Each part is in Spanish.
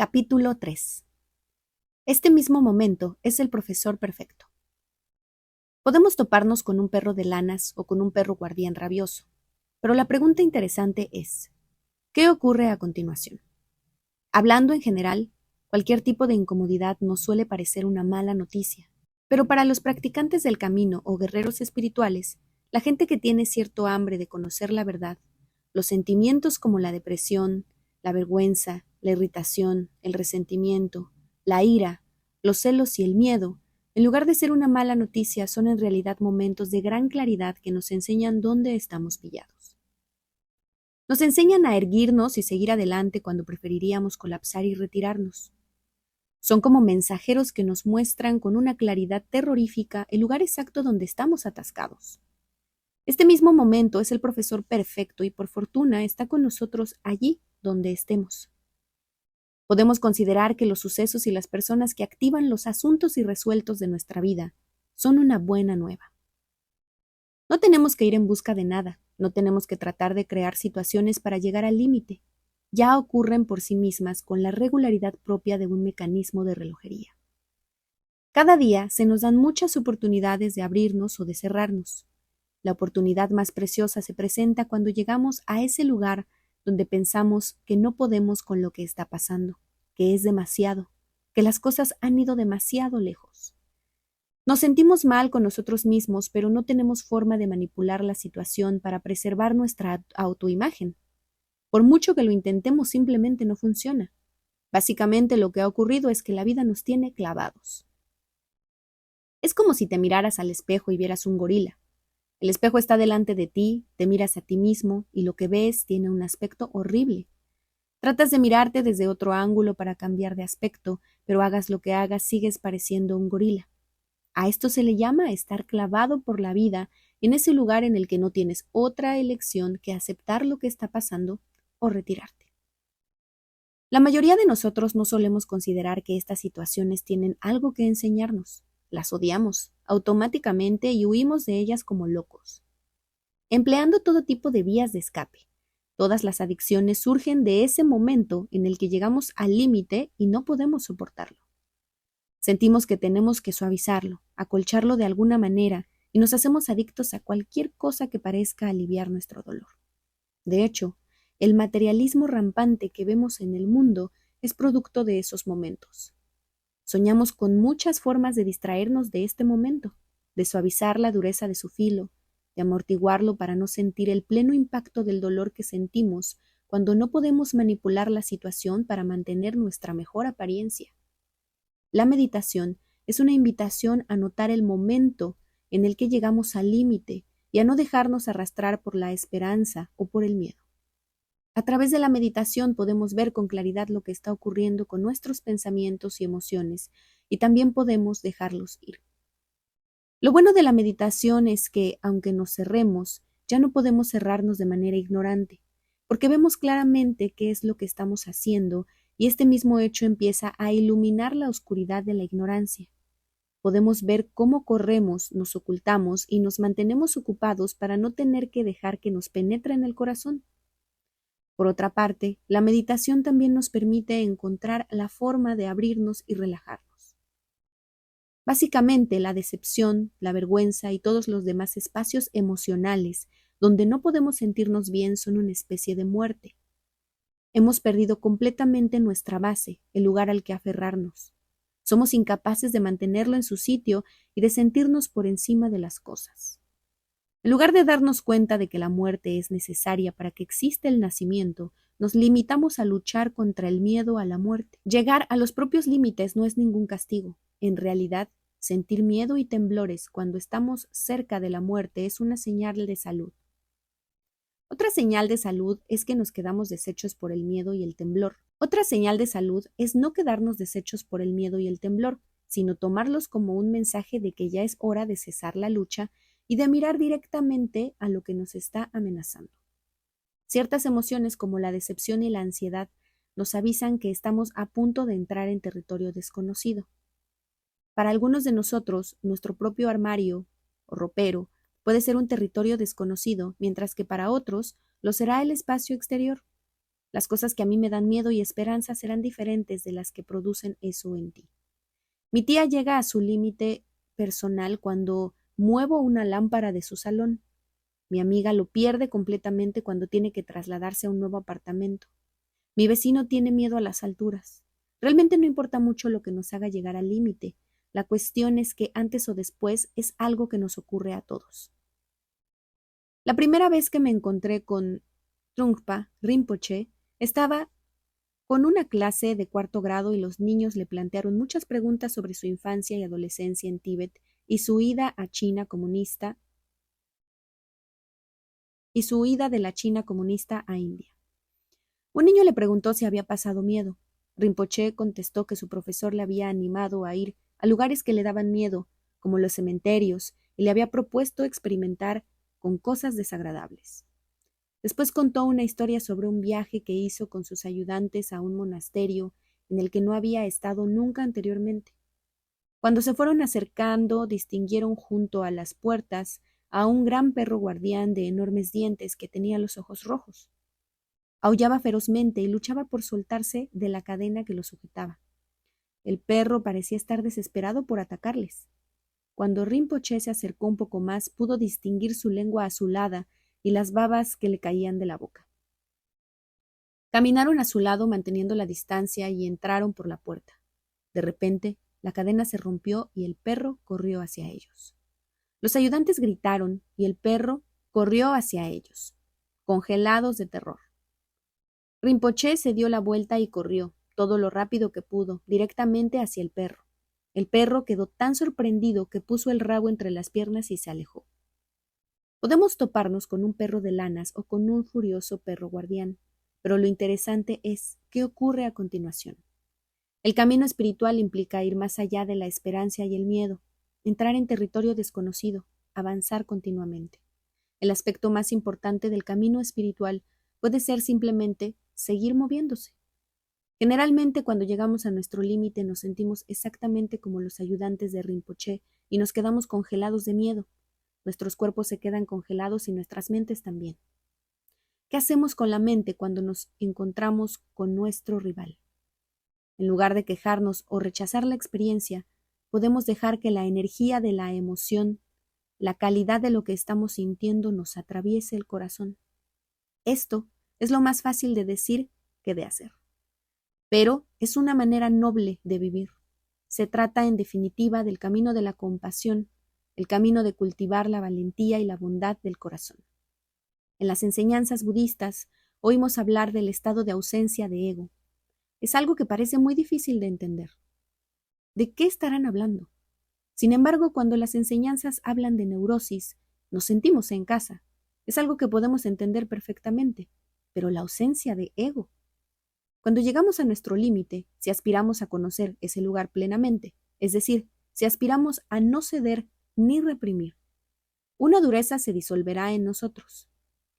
Capítulo 3. Este mismo momento es el profesor perfecto. Podemos toparnos con un perro de lanas o con un perro guardián rabioso, pero la pregunta interesante es, ¿qué ocurre a continuación? Hablando en general, cualquier tipo de incomodidad nos suele parecer una mala noticia, pero para los practicantes del camino o guerreros espirituales, la gente que tiene cierto hambre de conocer la verdad, los sentimientos como la depresión, la vergüenza, la irritación, el resentimiento, la ira, los celos y el miedo, en lugar de ser una mala noticia, son en realidad momentos de gran claridad que nos enseñan dónde estamos pillados. Nos enseñan a erguirnos y seguir adelante cuando preferiríamos colapsar y retirarnos. Son como mensajeros que nos muestran con una claridad terrorífica el lugar exacto donde estamos atascados. Este mismo momento es el profesor perfecto y por fortuna está con nosotros allí donde estemos. Podemos considerar que los sucesos y las personas que activan los asuntos irresueltos de nuestra vida son una buena nueva. No tenemos que ir en busca de nada, no tenemos que tratar de crear situaciones para llegar al límite. Ya ocurren por sí mismas con la regularidad propia de un mecanismo de relojería. Cada día se nos dan muchas oportunidades de abrirnos o de cerrarnos. La oportunidad más preciosa se presenta cuando llegamos a ese lugar donde pensamos que no podemos con lo que está pasando, que es demasiado, que las cosas han ido demasiado lejos. Nos sentimos mal con nosotros mismos, pero no tenemos forma de manipular la situación para preservar nuestra autoimagen. Por mucho que lo intentemos, simplemente no funciona. Básicamente lo que ha ocurrido es que la vida nos tiene clavados. Es como si te miraras al espejo y vieras un gorila. El espejo está delante de ti, te miras a ti mismo y lo que ves tiene un aspecto horrible. Tratas de mirarte desde otro ángulo para cambiar de aspecto, pero hagas lo que hagas, sigues pareciendo un gorila. A esto se le llama estar clavado por la vida en ese lugar en el que no tienes otra elección que aceptar lo que está pasando o retirarte. La mayoría de nosotros no solemos considerar que estas situaciones tienen algo que enseñarnos. Las odiamos automáticamente y huimos de ellas como locos, empleando todo tipo de vías de escape. Todas las adicciones surgen de ese momento en el que llegamos al límite y no podemos soportarlo. Sentimos que tenemos que suavizarlo, acolcharlo de alguna manera y nos hacemos adictos a cualquier cosa que parezca aliviar nuestro dolor. De hecho, el materialismo rampante que vemos en el mundo es producto de esos momentos. Soñamos con muchas formas de distraernos de este momento, de suavizar la dureza de su filo, de amortiguarlo para no sentir el pleno impacto del dolor que sentimos cuando no podemos manipular la situación para mantener nuestra mejor apariencia. La meditación es una invitación a notar el momento en el que llegamos al límite y a no dejarnos arrastrar por la esperanza o por el miedo. A través de la meditación podemos ver con claridad lo que está ocurriendo con nuestros pensamientos y emociones y también podemos dejarlos ir. Lo bueno de la meditación es que, aunque nos cerremos, ya no podemos cerrarnos de manera ignorante, porque vemos claramente qué es lo que estamos haciendo y este mismo hecho empieza a iluminar la oscuridad de la ignorancia. Podemos ver cómo corremos, nos ocultamos y nos mantenemos ocupados para no tener que dejar que nos penetre en el corazón. Por otra parte, la meditación también nos permite encontrar la forma de abrirnos y relajarnos. Básicamente, la decepción, la vergüenza y todos los demás espacios emocionales donde no podemos sentirnos bien son una especie de muerte. Hemos perdido completamente nuestra base, el lugar al que aferrarnos. Somos incapaces de mantenerlo en su sitio y de sentirnos por encima de las cosas. En lugar de darnos cuenta de que la muerte es necesaria para que exista el nacimiento, nos limitamos a luchar contra el miedo a la muerte. Llegar a los propios límites no es ningún castigo. En realidad, sentir miedo y temblores cuando estamos cerca de la muerte es una señal de salud. Otra señal de salud es que nos quedamos deshechos por el miedo y el temblor. Otra señal de salud es no quedarnos deshechos por el miedo y el temblor, sino tomarlos como un mensaje de que ya es hora de cesar la lucha y de mirar directamente a lo que nos está amenazando. Ciertas emociones como la decepción y la ansiedad nos avisan que estamos a punto de entrar en territorio desconocido. Para algunos de nosotros, nuestro propio armario o ropero puede ser un territorio desconocido, mientras que para otros lo será el espacio exterior. Las cosas que a mí me dan miedo y esperanza serán diferentes de las que producen eso en ti. Mi tía llega a su límite personal cuando muevo una lámpara de su salón. Mi amiga lo pierde completamente cuando tiene que trasladarse a un nuevo apartamento. Mi vecino tiene miedo a las alturas. Realmente no importa mucho lo que nos haga llegar al límite. La cuestión es que antes o después es algo que nos ocurre a todos. La primera vez que me encontré con Trungpa Rinpoche, estaba con una clase de cuarto grado y los niños le plantearon muchas preguntas sobre su infancia y adolescencia en Tíbet y su ida a China comunista y su huida de la China comunista a India. Un niño le preguntó si había pasado miedo. Rinpoche contestó que su profesor le había animado a ir a lugares que le daban miedo, como los cementerios, y le había propuesto experimentar con cosas desagradables. Después contó una historia sobre un viaje que hizo con sus ayudantes a un monasterio en el que no había estado nunca anteriormente. Cuando se fueron acercando, distinguieron junto a las puertas a un gran perro guardián de enormes dientes que tenía los ojos rojos. Aullaba ferozmente y luchaba por soltarse de la cadena que lo sujetaba. El perro parecía estar desesperado por atacarles. Cuando Rinpoche se acercó un poco más, pudo distinguir su lengua azulada y las babas que le caían de la boca. Caminaron a su lado manteniendo la distancia y entraron por la puerta. De repente, la cadena se rompió y el perro corrió hacia ellos. Los ayudantes gritaron y el perro corrió hacia ellos, congelados de terror. Rinpoche se dio la vuelta y corrió, todo lo rápido que pudo, directamente hacia el perro. El perro quedó tan sorprendido que puso el rabo entre las piernas y se alejó. Podemos toparnos con un perro de lanas o con un furioso perro guardián, pero lo interesante es qué ocurre a continuación. El camino espiritual implica ir más allá de la esperanza y el miedo, entrar en territorio desconocido, avanzar continuamente. El aspecto más importante del camino espiritual puede ser simplemente seguir moviéndose. Generalmente cuando llegamos a nuestro límite nos sentimos exactamente como los ayudantes de Rinpoche y nos quedamos congelados de miedo. Nuestros cuerpos se quedan congelados y nuestras mentes también. ¿Qué hacemos con la mente cuando nos encontramos con nuestro rival? En lugar de quejarnos o rechazar la experiencia, podemos dejar que la energía de la emoción, la calidad de lo que estamos sintiendo nos atraviese el corazón. Esto es lo más fácil de decir que de hacer. Pero es una manera noble de vivir. Se trata, en definitiva, del camino de la compasión, el camino de cultivar la valentía y la bondad del corazón. En las enseñanzas budistas oímos hablar del estado de ausencia de ego. Es algo que parece muy difícil de entender. ¿De qué estarán hablando? Sin embargo, cuando las enseñanzas hablan de neurosis, nos sentimos en casa. Es algo que podemos entender perfectamente, pero la ausencia de ego. Cuando llegamos a nuestro límite, si aspiramos a conocer ese lugar plenamente, es decir, si aspiramos a no ceder ni reprimir, una dureza se disolverá en nosotros.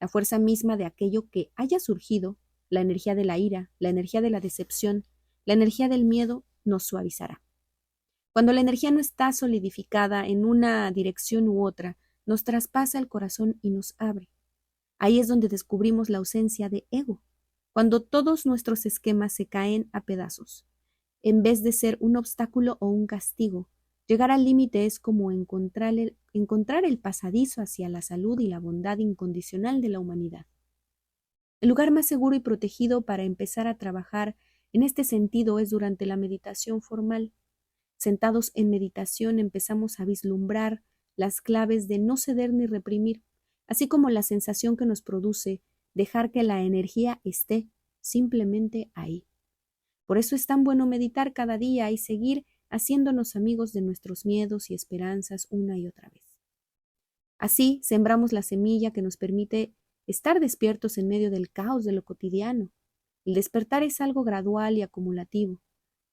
La fuerza misma de aquello que haya surgido, la energía de la ira, la energía de la decepción, la energía del miedo, nos suavizará. Cuando la energía no está solidificada en una dirección u otra, nos traspasa el corazón y nos abre. Ahí es donde descubrimos la ausencia de ego, cuando todos nuestros esquemas se caen a pedazos. En vez de ser un obstáculo o un castigo, llegar al límite es como encontrar el pasadizo hacia la salud y la bondad incondicional de la humanidad. El lugar más seguro y protegido para empezar a trabajar en este sentido es durante la meditación formal. Sentados en meditación empezamos a vislumbrar las claves de no ceder ni reprimir, así como la sensación que nos produce dejar que la energía esté simplemente ahí. Por eso es tan bueno meditar cada día y seguir haciéndonos amigos de nuestros miedos y esperanzas una y otra vez. Así sembramos la semilla que nos permite estar despiertos en medio del caos de lo cotidiano. El despertar es algo gradual y acumulativo.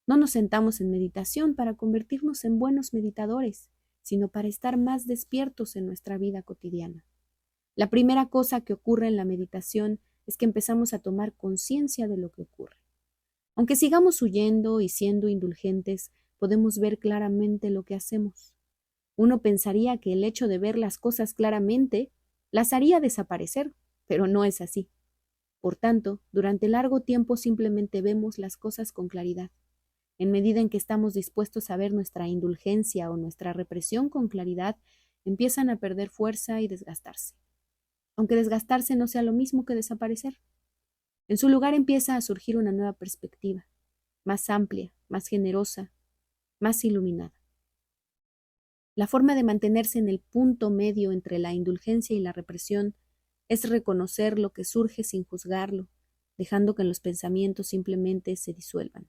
No nos sentamos en meditación para convertirnos en buenos meditadores, sino para estar más despiertos en nuestra vida cotidiana. La primera cosa que ocurre en la meditación es que empezamos a tomar conciencia de lo que ocurre. Aunque sigamos huyendo y siendo indulgentes, podemos ver claramente lo que hacemos. Uno pensaría que el hecho de ver las cosas claramente las haría desaparecer, pero no es así. Por tanto, durante largo tiempo simplemente vemos las cosas con claridad. En medida en que estamos dispuestos a ver nuestra indulgencia o nuestra represión con claridad, empiezan a perder fuerza y desgastarse. Aunque desgastarse no sea lo mismo que desaparecer. En su lugar empieza a surgir una nueva perspectiva, más amplia, más generosa, más iluminada. La forma de mantenerse en el punto medio entre la indulgencia y la represión es reconocer lo que surge sin juzgarlo, dejando que los pensamientos simplemente se disuelvan.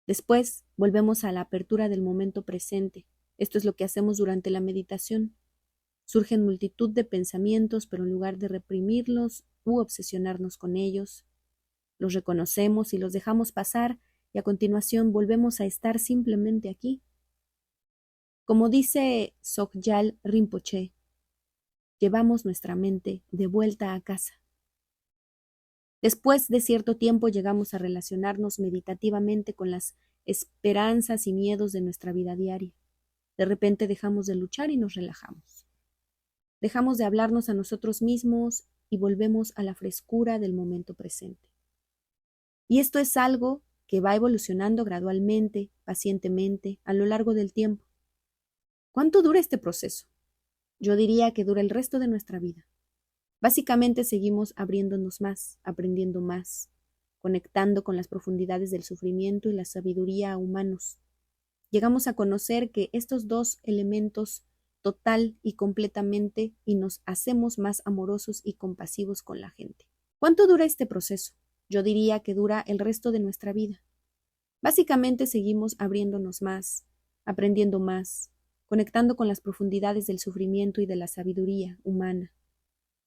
Después, volvemos a la apertura del momento presente. Esto es lo que hacemos durante la meditación. Surgen multitud de pensamientos, pero en lugar de reprimirlos u obsesionarnos con ellos, los reconocemos y los dejamos pasar, y a continuación volvemos a estar simplemente aquí. Como dice Sogyal Rinpoche, llevamos nuestra mente de vuelta a casa. Después de cierto tiempo llegamos a relacionarnos meditativamente con las esperanzas y miedos de nuestra vida diaria. De repente dejamos de luchar y nos relajamos. Dejamos de hablarnos a nosotros mismos y volvemos a la frescura del momento presente. Y esto es algo que va evolucionando gradualmente, pacientemente, a lo largo del tiempo. ¿Cuánto dura este proceso? Yo diría que dura el resto de nuestra vida. Básicamente seguimos abriéndonos más, aprendiendo más, conectando con las profundidades del sufrimiento y la sabiduría humanos. Llegamos a conocer que estos dos elementos total y completamente y nos hacemos más amorosos y compasivos con la gente. ¿Cuánto dura este proceso? Yo diría que dura el resto de nuestra vida. Básicamente seguimos abriéndonos más, aprendiendo más, conectando con las profundidades del sufrimiento y de la sabiduría humana.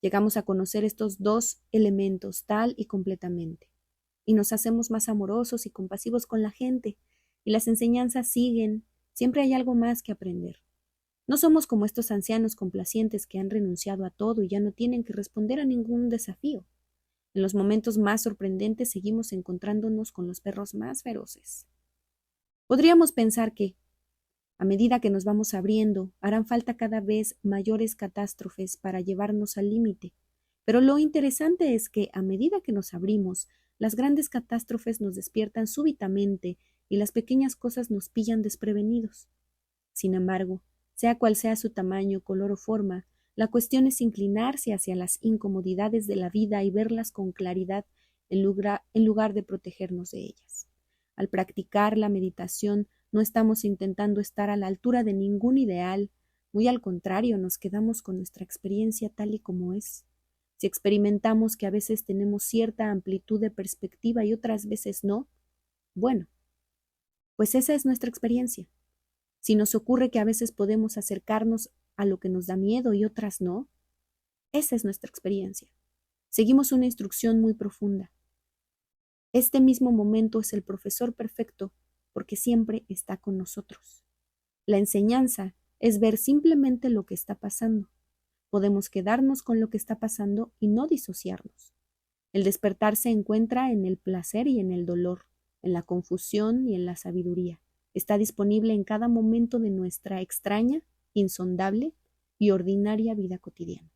Llegamos a conocer estos dos elementos tal y completamente, y nos hacemos más amorosos y compasivos con la gente, y las enseñanzas siguen, siempre hay algo más que aprender. No somos como estos ancianos complacientes que han renunciado a todo y ya no tienen que responder a ningún desafío. En los momentos más sorprendentes seguimos encontrándonos con los perros más feroces. Podríamos pensar que, a medida que nos vamos abriendo, harán falta cada vez mayores catástrofes para llevarnos al límite. Pero lo interesante es que, a medida que nos abrimos, las grandes catástrofes nos despiertan súbitamente y las pequeñas cosas nos pillan desprevenidos. Sin embargo, sea cual sea su tamaño, color o forma, la cuestión es inclinarse hacia las incomodidades de la vida y verlas con claridad en lugar de protegernos de ellas. Al practicar la meditación, no estamos intentando estar a la altura de ningún ideal, muy al contrario, nos quedamos con nuestra experiencia tal y como es. Si experimentamos que a veces tenemos cierta amplitud de perspectiva y otras veces no, bueno, pues esa es nuestra experiencia. Si nos ocurre que a veces podemos acercarnos a lo que nos da miedo y otras no, esa es nuestra experiencia. Seguimos una instrucción muy profunda. Este mismo momento es el profesor perfecto porque siempre está con nosotros. La enseñanza es ver simplemente lo que está pasando. Podemos quedarnos con lo que está pasando y no disociarnos. El despertar se encuentra en el placer y en el dolor, en la confusión y en la sabiduría. Está disponible en cada momento de nuestra extraña, insondable y ordinaria vida cotidiana.